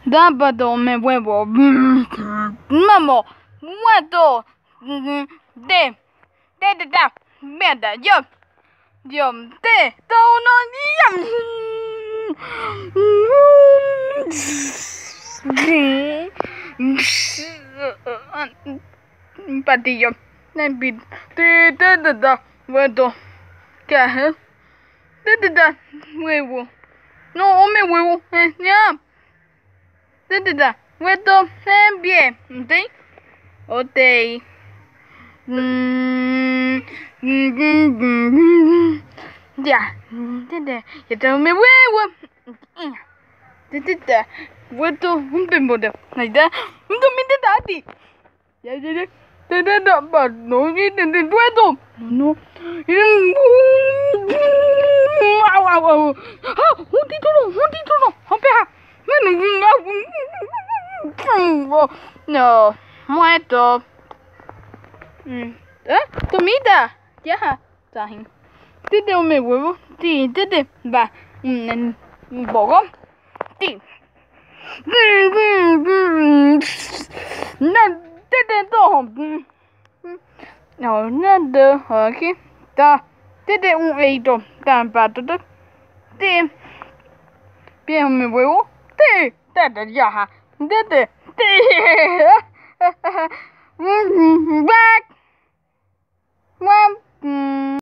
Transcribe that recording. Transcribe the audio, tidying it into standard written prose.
Dábado me huevo. Mamo, muerto. De, mierda, yo, te, todo un patillo, muerto, ¿qué haces? Huevo, no, me huevo, ya. Muerto, bien, ¿ok? Ok. Ya, ya tengo mi huevo. Vuelto un pembote. Ahí está. Un tomate tati. Ya, no, no, vuelto. No. Un título. No, muerto. Comida. Ya, sahin. Tete me huevo. Sí, tete. Va. Un poco. Sí. No, tete todo. No, nada. Aquí. Ta. Tete un eito. Tan patata. Sí. Bien me huevo. Sí. Tete ya. Tete. Sí. Back. One.